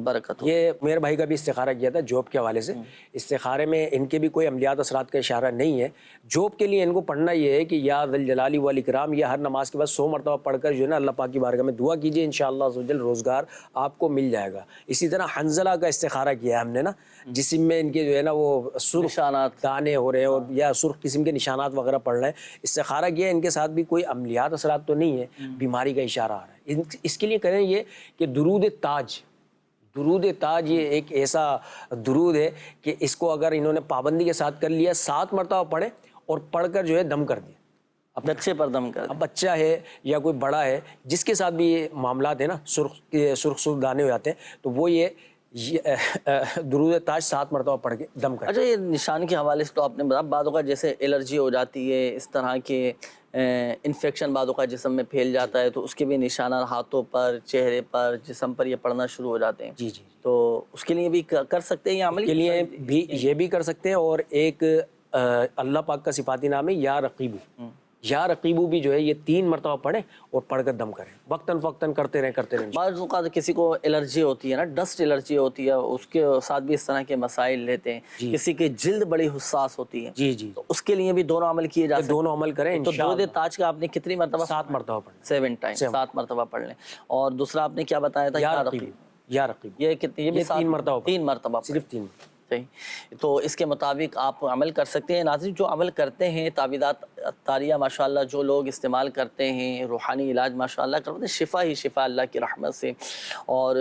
برکت. یہ میرے بھائی کا بھی استخارہ کیا تھا جاب کے حوالے سے. استخارے میں ان کے بھی کوئی عملیات اثرات کا اشارہ نہیں ہے. جاب کے لیے ان کو پڑھنا یہ ہے کہ یا ذل جلال والاکرام، یہ ہر نماز کے بعد 100 مرتبہ پڑھ کر جو ہے نا اللہ پاک کی بارگاہ میں دعا کیجیے، انشاءاللہ عزوجل روزگار آپ کو مل جائے گا. اسی طرح حنزلہ کا استخارہ کیا ہے ہم نے نا، جسم میں ان کے جو ہے نا وہ سرخ دانے ہو رہے ہیں اور یا سرخ قسم کے نشانات وغیرہ پڑ رہے ہیں. استخارہ کیا ہے، ان کے ساتھ بھی کوئی عملیات اثرات تو نہیں ہے، بیماری کا اشارہ آ رہا ہے. اس کے لیے کریں یہ کہ درود تاج، درود تاج یہ ایک ایسا درود ہے کہ اس کو اگر انہوں نے پابندی کے ساتھ کر لیا، 7 مرتبہ پڑھیں اور پڑھ کر جو ہے دم کر دیں. اب بچے پر دم کر، اب بچہ ہے یا کوئی بڑا ہے جس کے ساتھ بھی یہ معاملات ہیں نا، سرخ دانے ہو جاتے ہیں، تو وہ یہ درود تاج 7 مرتبہ پڑھ کے دم کریں. اچھا، یہ نشان کے حوالے سے تو آپ نے بتا، بعض اوقات جیسے الرجی ہو جاتی ہے، اس طرح کے انفیکشن بعض اوقات جسم میں پھیل جاتا ہے، تو اس کے بھی نشانات ہاتھوں پر، چہرے پر، جسم پر یہ پڑنا شروع ہو جاتے ہیں. جی جی. تو اس کے لیے بھی کر سکتے ہیں یہ عمل؟ کے لیے بھی یہ بھی کر سکتے ہیں. اور ایک اللہ پاک کا صفاتی نام ہے یا رقیبو. یا رقیبو بھی جو ہے یہ 3 مرتبہ پڑھیں اور پڑھ کر دم کریں، وقتاً فوقتاً کرتے رہیں. بعض اوقات کسی کو الرجی ہوتی ہے نا، ڈسٹ الرجی ہوتی ہے، اس کے ساتھ بھی اس طرح کے مسائل لیتے ہیں. کسی کی جلد بڑی حساس ہوتی ہے، جی جی، تو اس کے لیے بھی دونوں عمل کیے جاتے ہیں. دونوں عمل کریں. تو درود تاج کا آپ نے کتنی مرتبہ؟ 7 مرتبہ پڑھیں. 7 ٹائم 7 مرتبہ پڑھ لیں. اور دوسرا آپ نے کیا بتایا تھا؟ یا رقیب. یا رقیب یہ کتنی؟ یہ بھی 3 مرتبہ. 3 مرتبہ، صرف 3. تو اس کے مطابق آپ عمل کر سکتے ہیں. ناظرین، جو عمل کرتے ہیں، تعویذات طاریہ ماشاءاللہ جو لوگ استعمال کرتے ہیں، روحانی علاج ماشاءاللہ کرتے ہیں، شفا ہی شفا اللہ کی رحمت سے، اور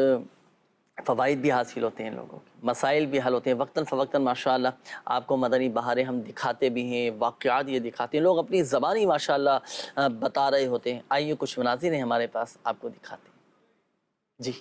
فوائد بھی حاصل ہوتے ہیں لوگوں کے، مسائل بھی حل ہوتے ہیں وقتاً فوقتاً. ماشاءاللہ آپ کو مدنی بہاریں ہم دکھاتے بھی ہیں، واقعات یہ دکھاتے ہیں، لوگ اپنی زبانی ماشاءاللہ بتا رہے ہوتے ہیں. آئیے کچھ مناظر ہیں ہمارے پاس، آپ کو دکھاتے ہیں. جی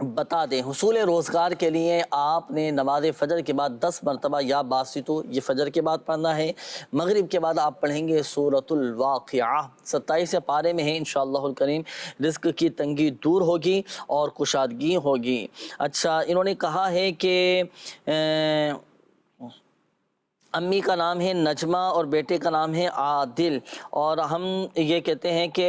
بتا دیں حصول روزگار کے لیے آپ نے نماز فجر کے بعد 10 مرتبہ یا باسطو، یہ فجر کے بعد پڑھنا ہے، مغرب کے بعد آپ پڑھیں گے سورۃ الواقعہ، 27 پارے میں ہے انشاءاللہ الکریم، رزق کی تنگی دور ہوگی اور کشادگی ہوگی۔ اچھا انہوں نے کہا ہے کہ امی کا نام ہے نجمہ اور بیٹے کا نام ہے عادل، اور ہم یہ کہتے ہیں کہ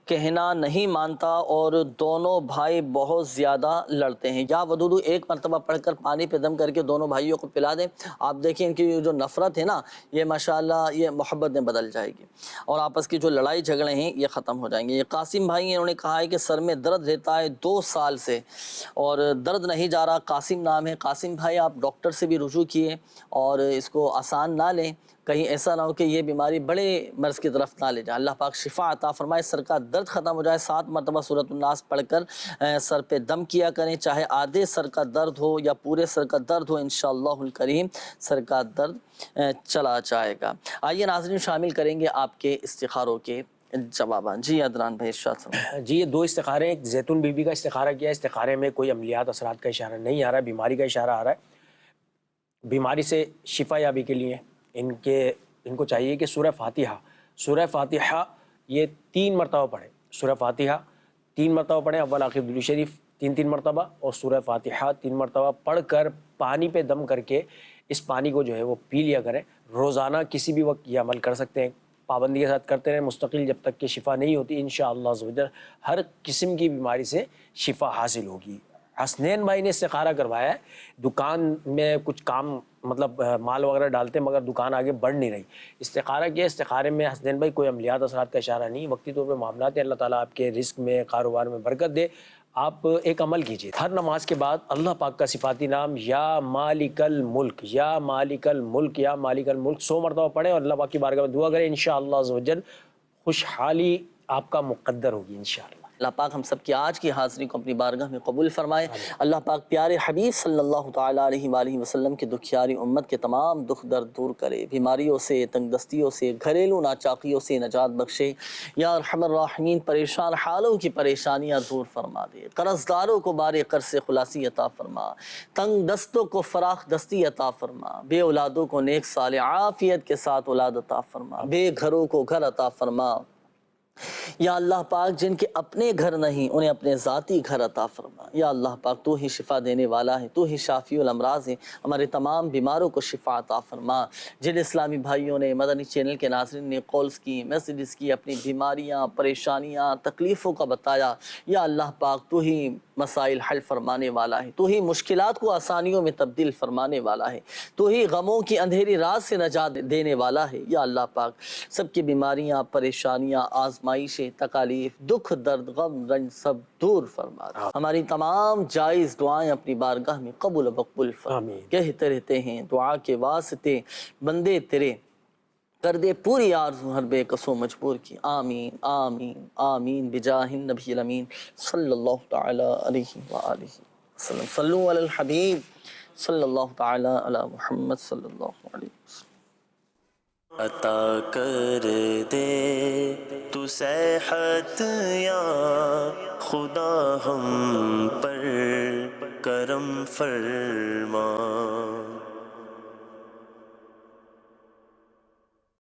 کہنا نہیں مانتا اور دونوں بھائی بہت زیادہ لڑتے ہیں، یا ودودو ایک مرتبہ پڑھ کر پانی پہ دم کر کے دونوں بھائیوں کو پلا دیں، آپ دیکھیں ان کی جو نفرت ہے نا یہ ماشاءاللہ یہ محبت میں بدل جائے گی اور آپس کی جو لڑائی جھگڑے ہیں یہ ختم ہو جائیں گے۔ یہ قاسم بھائی ہیں، انہوں نے کہا ہے کہ سر میں درد رہتا ہے 2 سال سے اور درد نہیں جا رہا، قاسم نام ہے۔ قاسم بھائی آپ ڈاکٹر سے بھی رجوع کیے اور اس کو آسان نہ لیں، کہیں ایسا نہ ہو کہ یہ بیماری بڑے مرض کی طرف نہ لے جائے۔ اللہ پاک شفا عطا فرمائے، سر کا درد ختم ہو جائے۔ 7 مرتبہ سورۃ الناس پڑھ کر سر پہ دم کیا کریں، چاہے آدھے سر کا درد ہو یا پورے سر کا درد ہو، انشاءاللہ الکریم سر کا درد چلا جائے گا۔ آئیے ناظرین شامل کریں گے آپ کے استخاروں کے جوابان۔ جی عدنان بھائی ارشاد فرمائیں۔ جی یہ 2 استخارے، ایک زیتون بی بی کا استخارہ کیا ہے، استخارے میں کوئی عملیات اثرات کا اشارہ نہیں آ رہا ہے، بیماری کا اشارہ آ رہا ہے۔ بیماری سے شفا یابی کے لیے ان کو چاہیے کہ سورہ فاتحہ یہ 3 مرتبہ پڑھیں، سورہ فاتحہ 3 مرتبہ پڑھیں، اول آخر درود شریف 3 مرتبہ، اور سورہ فاتحہ 3 مرتبہ پڑھ کر پانی پہ دم کر کے اس پانی کو جو ہے وہ پی لیا کریں۔ روزانہ کسی بھی وقت یہ عمل کر سکتے ہیں، پابندی کے ساتھ کرتے رہیں مستقل جب تک کہ شفا نہیں ہوتی، انشاءاللہ عز و جل ہر قسم کی بیماری سے شفا حاصل ہوگی۔ حسنین بھائی نے استخارہ کروایا ہے، دکان میں کچھ کام مطلب مال وغیرہ ڈالتے ہیں مگر دکان آگے بڑھ نہیں رہی، استخارہ کیا، استخارے میں حسنین بھائی کوئی عملیات اثرات کا اشارہ نہیں، وقتی طور پہ معاملات ہیں، اللہ تعالیٰ آپ کے رزق میں کاروبار میں برکت دے۔ آپ ایک عمل کیجیے، ہر نماز کے بعد اللہ پاک کا صفاتی نام یا مالک الملک یا مالک الملک یا مالک الملک 100 مرتبہ پڑھیں اور اللہ پاک کی بارگاہ میں دعا کریں، انشاءاللہ عز و جل خوشحالی آپ کا مقدر ہوگی انشاءاللہ۔ اللہ پاک ہم سب کی آج کی حاضری کو اپنی بارگاہ میں قبول فرمائے۔ اللہ پاک پیارے حبیب صلی اللہ تعالیٰ علیہ وآلہ وسلم کی دکھیاری امت کے تمام دکھ درد دور کرے، بیماریوں سے، تنگ دستیوں سے، گھریلو ناچاقیوں سے نجات بخشے۔ یا ارحم الراحمین پریشان حالوں کی پریشانیاں دور فرما دے، قرض داروں کو بار قرض سے خلاصی عطا فرما، تنگ دستوں کو فراخ دستی عطا فرما، بے اولادوں کو نیک صالح عافیت کے ساتھ اولاد عطا فرما، بے گھروں کو گھر عطا فرما۔ یا اللہ پاک جن کے اپنے گھر نہیں انہیں اپنے ذاتی گھر عطا فرما۔ یا اللہ پاک تو ہی شفا دینے والا ہے، تو ہی شافی الامراض ہے، ہمارے تمام بیماروں کو شفا عطا فرما۔ جن اسلامی بھائیوں نے مدنی چینل کے ناظرین نے کالز کی، میسیجز کی، اپنی بیماریاں پریشانیاں تکلیفوں کا بتایا، یا اللہ پاک تو ہی مسائل حل فرمانے والا ہے، تو ہی مشکلات کو آسانیوں میں تبدیل فرمانے والا ہے، تو ہی غموں کی اندھیری رات سے نجات دینے والا ہے۔ یا اللہ پاک سب کی بیماریاں پریشانیاں آزمائشیں تکالیف دکھ درد غم رنج سب دور فرما دے۔ ہماری تمام جائز دعائیں اپنی بارگاہ میں قبول و مقبول فرما۔ کہتے رہتے ہیں دعا کے واسطے بندے تیرے، کر دے پوری آرزو ہر بے کسو مجبور کی، آمین آمین آمین بجاہ النبی الامین صلی اللہ تعالی علیہ وآلہ وسلم۔ صلو علی الحبیب صلی اللہ تعالی علی محمد صلی اللہ علیہ وسلم۔ عطا کر دے تو صحت یا خدا ہم پر کرم فرما۔